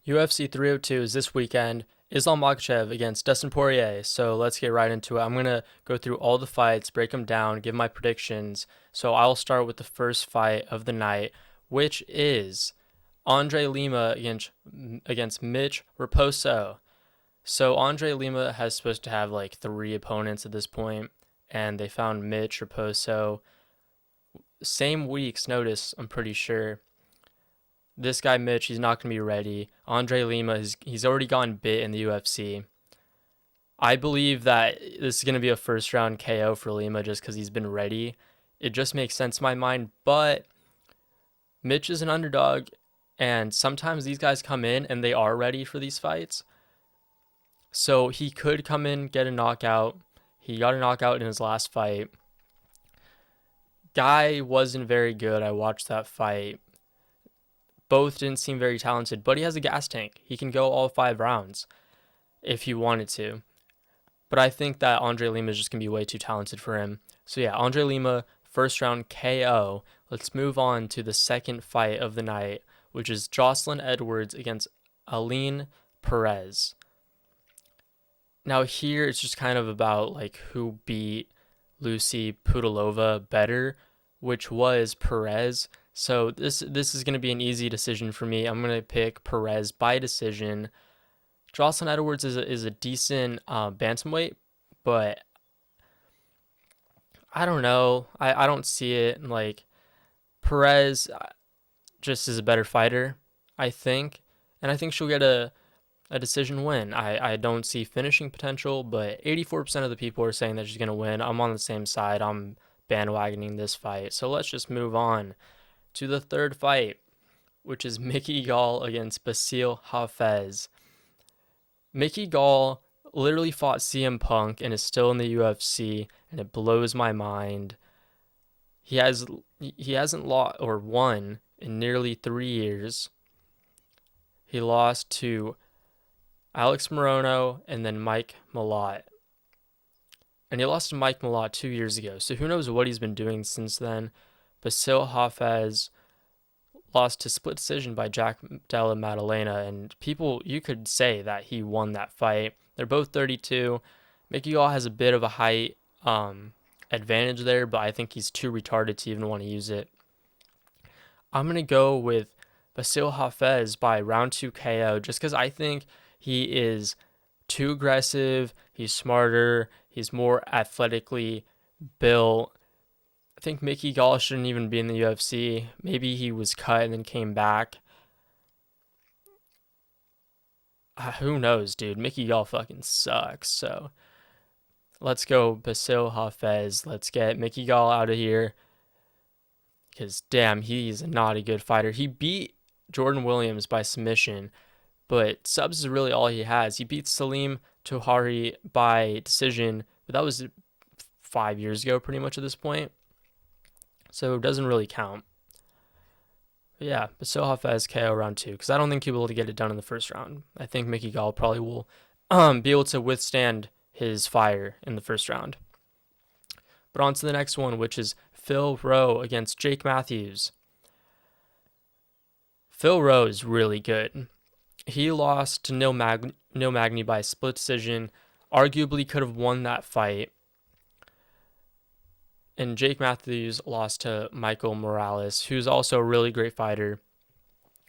UFC 302 is this weekend. Islam Makhachev against Dustin Poirier. So let's get right into it. I'm going to go through all the fights, break them down, give my predictions. So I'll start with the first fight of the night, which is Andre Lima against Mitch Raposo. So Andre Lima has supposed to have like 3 opponents at this point, and they found Mitch Raposo. Same week's notice, I'm pretty sure. This guy Mitch, he's not going to be ready. Andre Lima, he's already gotten bit in the UFC. I believe that this is going to be a first round KO for Lima just because he's been ready. It just makes sense in my mind, but Mitch is an underdog, and sometimes these guys come in and they are ready for these fights. So he could come in, get a knockout. He got a knockout in his last fight. Guy wasn't very good. I watched that fight. Both didn't seem very talented, but he has a gas tank. He can go all 5 rounds if he wanted to. But I think that Andre Lima is just going to be way too talented for him. So yeah, Andre Lima, first round KO. Let's move on to the second fight of the night, which is Joselyn Edwards against Alen Perez. Now here it's just kind of about like who beat Lucy Pudilova better, which was Perez. So this is going to be an easy decision for me. I'm going to pick Perez by decision. Joselyn Edwards is a decent bantamweight, but I don't know. I don't see it. Like, Perez just is a better fighter, I think. And I think she'll get a decision win. I don't see finishing potential, but 84% of the people are saying that she's going to win. I'm on the same side. I'm bandwagoning this fight. So let's just move on to the third fight, which is Mickey Gall against Basil Hafez. Mickey Gall literally fought CM Punk and is still in the UFC, and it blows my mind. He hasn't lost or won in nearly 3 years. He lost to Alex Morono and then Mike Malott. And he lost to Mike Malott 2 years ago, so who knows what he's been doing since then. Basil Hafez lost to split decision by Jack Della Maddalena, and you could say that he won that fight. They're both 32. Mickey Gall has a bit of a height advantage there, but I think he's too retarded to even want to use it. I'm going to go with Basil Hafez by round 2 KO just because I think he is too aggressive, he's smarter, he's more athletically built. I think Mickey Gall shouldn't even be in the UFC. Maybe he was cut and then came back. Who knows, dude? Mickey Gall fucking sucks. So let's go Basil Hafez. Let's get Mickey Gall out of here. Because, damn, he's not a good fighter. He beat Jordan Williams by submission, but subs is really all he has. He beat Salim Touhari by decision, but that was 5 years ago pretty much at this point. So it doesn't really count. But yeah, Basil Hafez KO round 2, because I don't think he'll be able to get it done in the first round. I think Mickey Gall probably will be able to withstand his fire in the first round. But on to the next one, which is Phil Rowe against Jake Matthews. Phil Rowe is really good. He lost to Neil Magny by split decision. Arguably could have won that fight. And Jake Matthews lost to Michael Morales, who's also a really great fighter.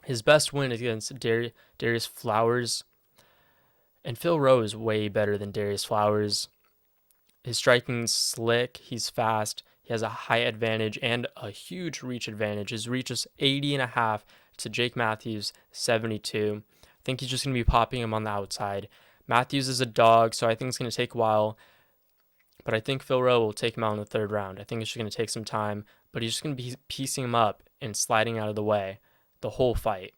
His best win is against Darius Flowers. And Phil Rowe is way better than Darius Flowers. His striking's slick, he's fast, he has a height advantage and a huge reach advantage. His reach is 80.5 to Jake Matthews' 72. I think he's just going to be popping him on the outside. Matthews is a dog, so I think it's going to take a while. But I think Phil Rowe will take him out in the third round. I think it's just going to take some time, but he's just going to be piecing him up and sliding out of the way the whole fight.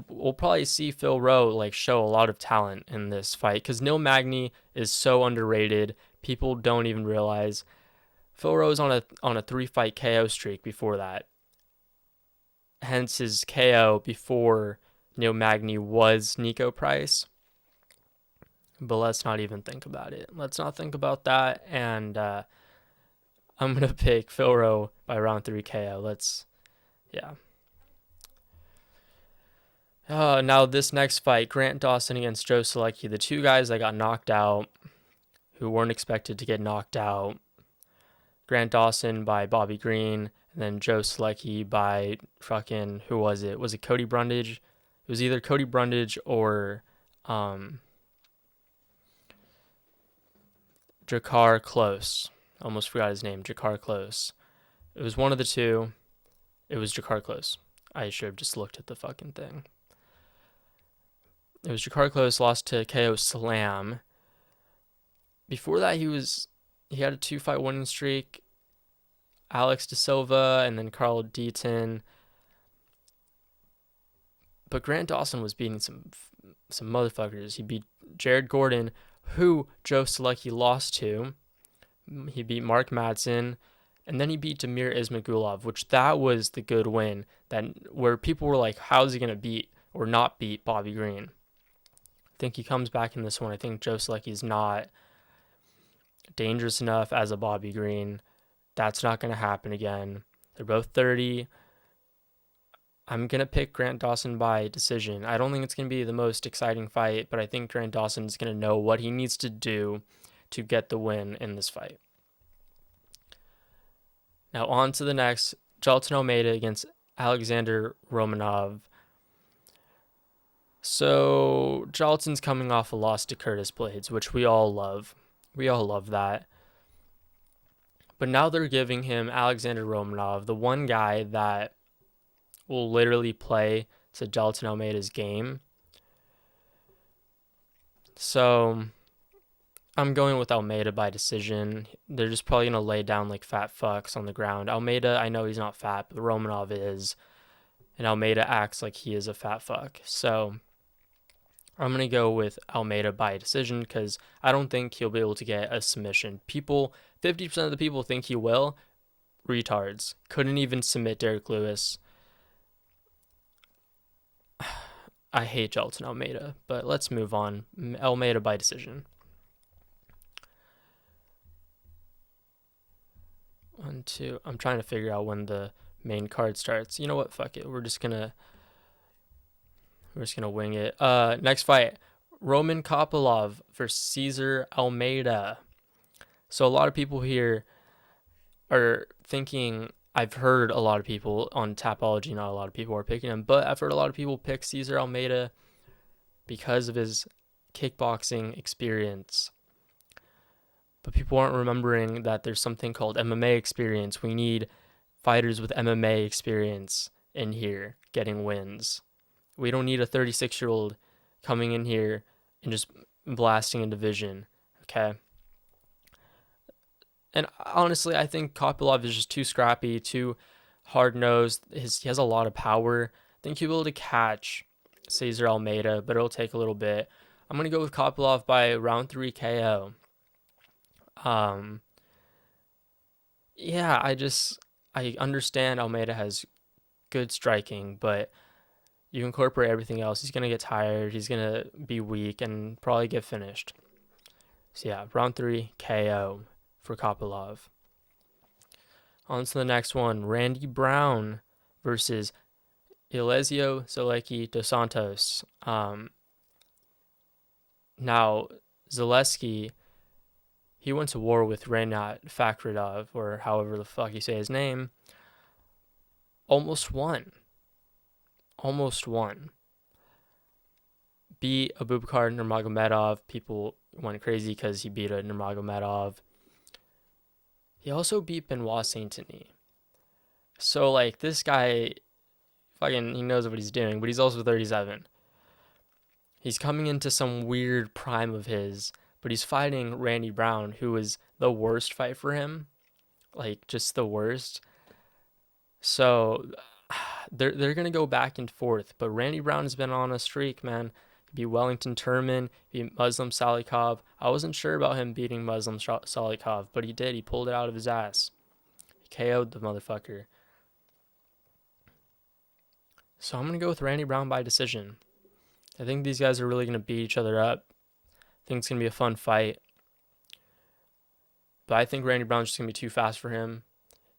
We'll probably see Phil Rowe show a lot of talent in this fight because Neil Magny is so underrated. People don't even realize Phil Rowe's on a 3-fight KO streak before that. Hence his KO before Neil Magny was Nico Price. But let's not even think about it. Let's not think about that. And I'm going to pick Phil Rowe by round 3 KO. Yeah. Now this next fight, Grant Dawson against Joe Solecki, the two guys that got knocked out, who weren't expected to get knocked out. Grant Dawson by Bobby Green, and then Joe Solecki by fucking, who was it? Was it Cody Brundage? It was either Cody Brundage or Jakar Close. Almost forgot his name, Jakar Close. It was one of the two. It was Jakar Close. I should have just looked at the fucking thing. It was Jakar Close, lost to KO Slam. Before that, he had a 2-fight winning streak. Alex De Silva and then Carl Deaton. But Grant Dawson was beating some motherfuckers. He beat Jared Gordon, who Joe Solecki lost to. He beat Mark Madsen, and then he beat Damir Ismagulov, which that was the good win. Where people were like, "How's he gonna beat or not beat Bobby Green?" I think he comes back in this one. I think Joe Solecki is not dangerous enough as a Bobby Green. That's not gonna happen again. They're both 30. I'm going to pick Grant Dawson by decision. I don't think it's going to be the most exciting fight, but I think Grant Dawson is going to know what he needs to do to get the win in this fight. Now on to the next, Jailton Almeida against Alexander Romanov. So Jailton's coming off a loss to Curtis Blades, which we all love. We all love that. But now they're giving him Alexander Romanov, the one guy that will literally play to Jailton Almeida's game. So I'm going with Almeida by decision. They're just probably going to lay down like fat fucks on the ground. Almeida, I know he's not fat, but Romanov is. And Almeida acts like he is a fat fuck. So I'm going to go with Almeida by decision because I don't think he'll be able to get a submission. 50% of the people think he will. Retards. Couldn't even submit Derek Lewis. I hate Jailton Almeida, but let's move on. Almeida by decision. 1, 2. I'm trying to figure out when the main card starts. You know what? Fuck it. We're just gonna wing it. Next fight, Roman Kopylov versus Cesar Almeida. So a lot of people here are thinking. I've heard a lot of people on Tapology, not a lot of people are picking him, but I've heard a lot of people pick Cesar Almeida because of his kickboxing experience. But people aren't remembering that there's something called MMA experience. We need fighters with MMA experience in here getting wins. We don't need a 36-year-old coming in here and just blasting a division, okay? And honestly, I think Kopylov is just too scrappy, too hard-nosed. He has a lot of power. I think he'll be able to catch Cesar Almeida, but it'll take a little bit. I'm going to go with Kopylov by round 3 KO. Yeah, I understand Almeida has good striking, but you incorporate everything else. He's going to get tired. He's going to be weak and probably get finished. So yeah, round 3 KO for Kopylov. On to the next one, Randy Brown versus Oleksiejczuk Solecki dos Santos. Now, Zaleski, he went to war with Renat Fakhridov, or however the fuck you say his name, almost won. Beat Abubakar Nurmagomedov. People went crazy because he beat a Nurmagomedov. He also beat Benoit Saint-Denis. So, like, this guy, he knows what he's doing, but he's also 37. He's coming into some weird prime of his, but he's fighting Randy Brown, who is the worst fight for him. Like, just the worst. So, they're going to go back and forth, but Randy Brown has been on a streak, man. He beat Wellington Turman, beat Muslim Salikov. I wasn't sure about him beating Muslim Salikov, but he did. He pulled it out of his ass. He KO'd the motherfucker. So I'm going to go with Randy Brown by decision. I think these guys are really going to beat each other up. I think it's going to be a fun fight. But I think Randy Brown's just going to be too fast for him.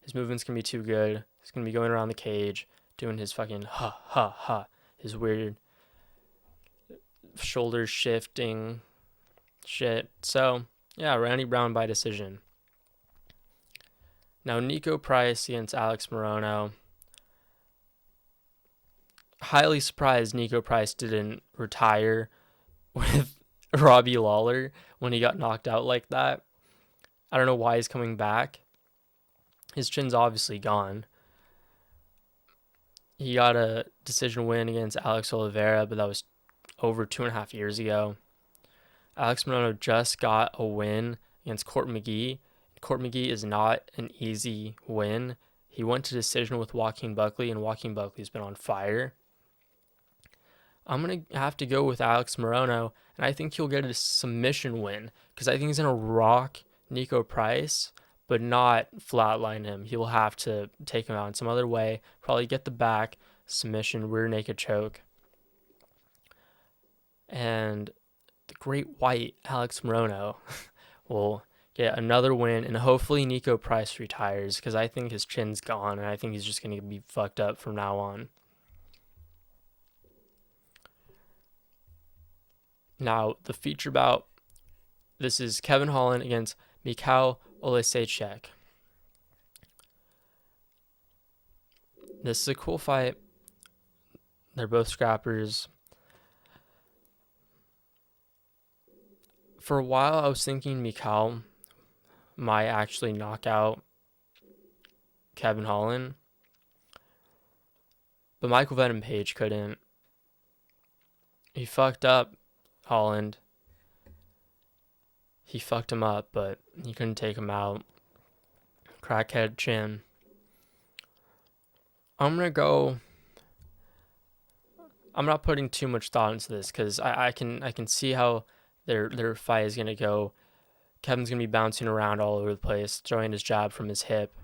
His movement's going to be too good. He's going to be going around the cage, doing his fucking his weird shoulder shifting shit. So, yeah, Randy Brown by decision. Now, Nico Price against Alex Morono. Highly surprised Nico Price didn't retire with Robbie Lawler when he got knocked out like that. I don't know why he's coming back. His chin's obviously gone. He got a decision win against Alex Oliveira, but that was over 2.5 years ago. Alex Morono just got a win against Court McGee. Court McGee is not an easy win. He went to decision with Joaquin Buckley, and Joaquin Buckley's been on fire. I'm going to have to go with Alex Morono, and I think he'll get a submission win because I think he's going to rock Nico Price, but not flatline him. He'll have to take him out in some other way, probably get the back, submission, rear naked choke. And the great white Alex Morono will get another win, and hopefully Nico Price retires because I think his chin's gone, and I think he's just going to be fucked up from now on. Now, the feature bout, this is Kevin Holland against Michal Oleksiejczuk. This is a cool fight. They're both scrappers. For a while, I was thinking Michal might actually knock out Kevin Holland, but Michael Venom Page couldn't. He fucked up Holland. He fucked him up, but he couldn't take him out. Crackhead chin. I'm not putting too much thought into this because I can see how their fight is gonna go. Kevin's gonna be bouncing around all over the place, throwing his jab from his hip.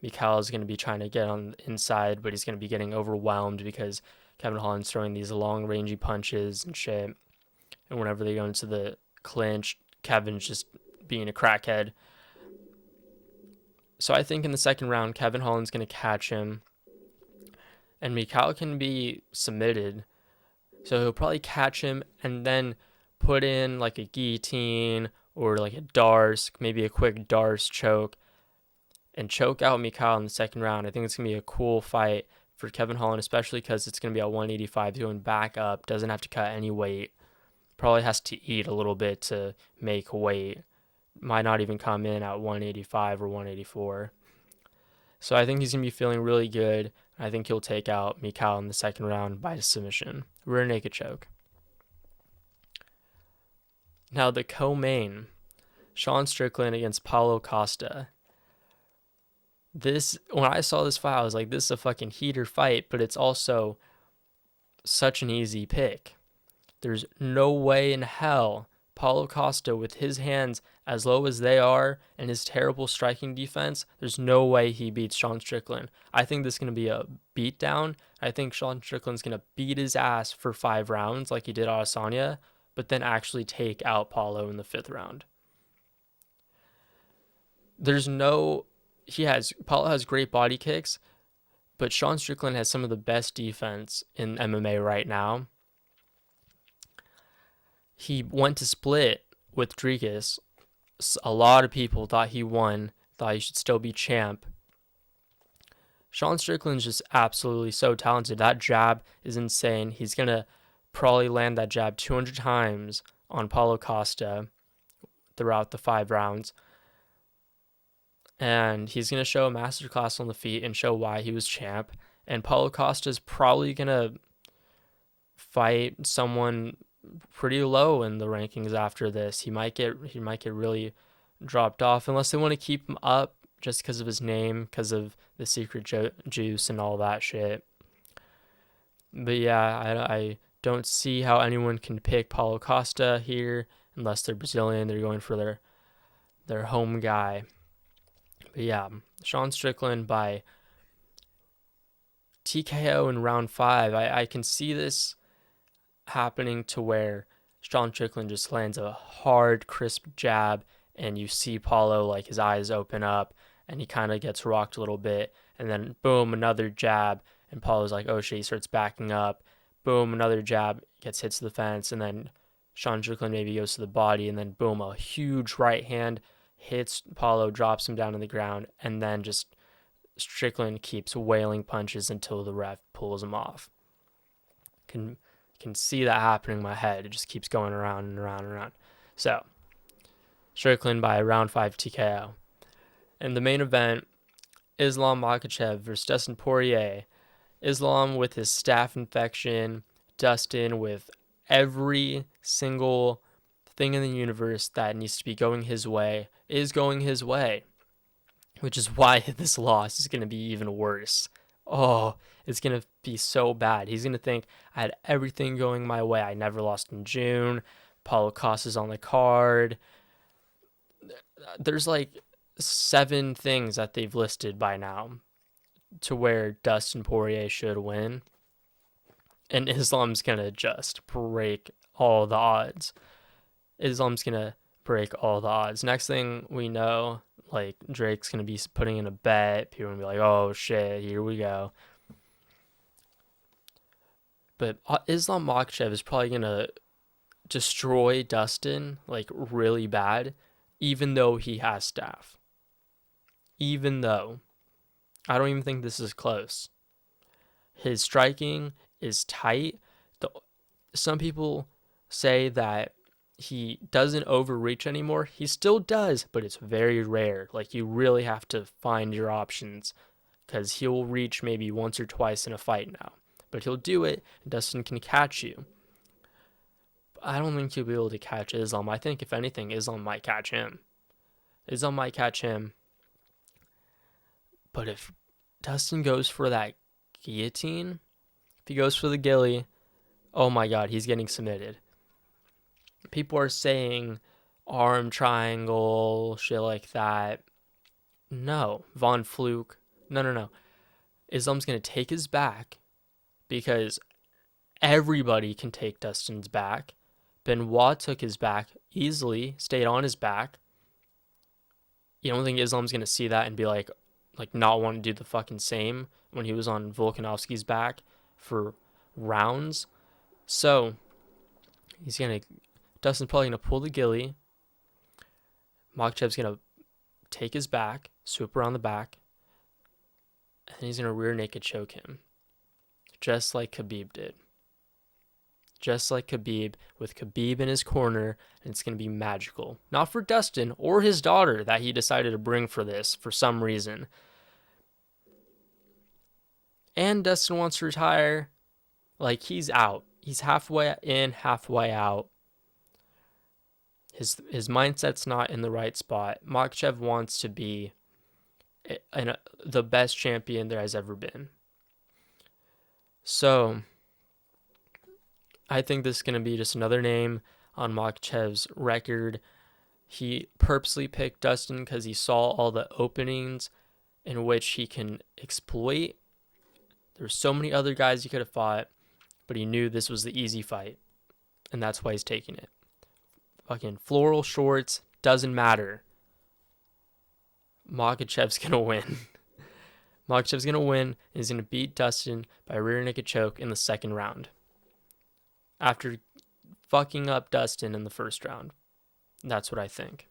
Michal is gonna be trying to get on the inside, but he's gonna be getting overwhelmed because Kevin Holland's throwing these long, rangy punches and shit. And whenever they go into the clinch, Kevin's just being a crackhead. So I think in the second round, Kevin Holland's gonna catch him, and Michal can be submitted. So he'll probably catch him and then put in like a guillotine or like a Darce, maybe a quick Darce choke, and choke out Michal in the second round. I think it's going to be a cool fight for Kevin Holland, especially because it's going to be at 185, going back up, doesn't have to cut any weight, probably has to eat a little bit to make weight, might not even come in at 185 or 184. So I think he's going to be feeling really good. I think he'll take out Michal in the second round by submission, rear naked choke. Now the co-main, Sean Strickland against Paulo Costa. When I saw this fight, I was like, this is a fucking heater fight, but it's also such an easy pick. There's no way in hell Paulo Costa, with his hands as low as they are and his terrible striking defense, there's no way he beats Sean Strickland. I think this is going to be a beatdown. I think Sean Strickland's going to beat his ass for 5 rounds like he did Adesanya, but then actually take out Paulo in the 5th round. Paulo has great body kicks, but Sean Strickland has some of the best defense in MMA right now. He went to split with Dricus. A lot of people thought he won, thought he should still be champ. Sean Strickland's just absolutely so talented. That jab is insane. He's going to probably land that jab 200 times on Paulo Costa throughout the 5 rounds. And he's going to show a masterclass on the feet and show why he was champ. And Paulo Costa's probably going to fight someone pretty low in the rankings after this. He might get really dropped off unless they want to keep him up just because of his name, because of the secret juice and all that shit. But yeah, I don't see how anyone can pick Paulo Costa here unless they're Brazilian. They're going for their home guy. But yeah, Sean Strickland by TKO in round 5. I can see this happening to where Sean Strickland just lands a hard, crisp jab, and you see Paulo, like, his eyes open up, and he kind of gets rocked a little bit, and then boom, another jab, and Paulo's like, oh shit, he starts backing up. boom, another jab, gets hit to the fence, and then Strickland maybe goes to the body, and then boom, a huge right hand hits Paulo, drops him down on the ground, and then just Strickland keeps wailing punches until the ref pulls him off. Can see that happening in my head. It just keeps going around and around and around. So, Strickland by round 5 TKO. And the main event, Islam Makhachev versus Dustin Poirier. Islam with his staph infection, Dustin with every single thing in the universe that needs to be going his way is going his way, which is why this loss is going to be even worse. Oh, it's going to be so bad. He's going to think, I had everything going my way. I never lost in June. Paulo Costa's on the card. There's like 7 things that they've listed by now to where Dustin Poirier should win. And Islam's going to just break all the odds. Islam's going to break all the odds. Next thing we know, like, Drake's going to be putting in a bet. People are going to be like, oh, shit, here we go. But Islam Makhachev is probably going to destroy Dustin, like, really bad, even though he has staph. Even though. I don't even think this is close. His striking is tight. Some people say that he doesn't overreach anymore. He still does, but it's very rare. Like, you really have to find your options, because he'll reach maybe once or twice in a fight now. But he'll do it, and Dustin can catch you. I don't think he'll be able to catch Islam. I think, if anything, Islam might catch him. But if Dustin goes for that guillotine, if he goes for the gilly, oh my God, he's getting submitted. People are saying arm triangle, shit like that. No. Von Fluke. No. Islam's going to take his back, because everybody can take Dustin's back. Benoit took his back easily, stayed on his back. You don't think Islam's going to see that and be like not want to do the fucking same when he was on Volkanovski's back for rounds? So, Dustin's probably going to pull the gilly. Makhachev's going to take his back, swoop around the back, and he's going to rear naked choke him. Just like Khabib did. Just like Khabib, with Khabib in his corner, and it's going to be magical. Not for Dustin or his daughter that he decided to bring for this for some reason. And Dustin wants to retire. Like, he's out. He's halfway in, halfway out. His mindset's not in the right spot. Makhachev wants to be the best champion there has ever been. So, I think this is going to be just another name on Makhachev's record. He purposely picked Dustin because he saw all the openings in which he can exploit. There's so many other guys he could have fought, but he knew this was the easy fight, and that's why he's taking it. Fucking floral shorts, doesn't matter. Makhachev's going to win. Makhachev's going to win, and he's going to beat Dustin by rear naked choke in the second round, after fucking up Dustin in the first round. That's what I think.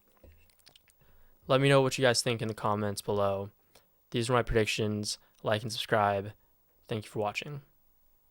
Let me know what you guys think in the comments below. These are my predictions. Like and subscribe. Thank you for watching.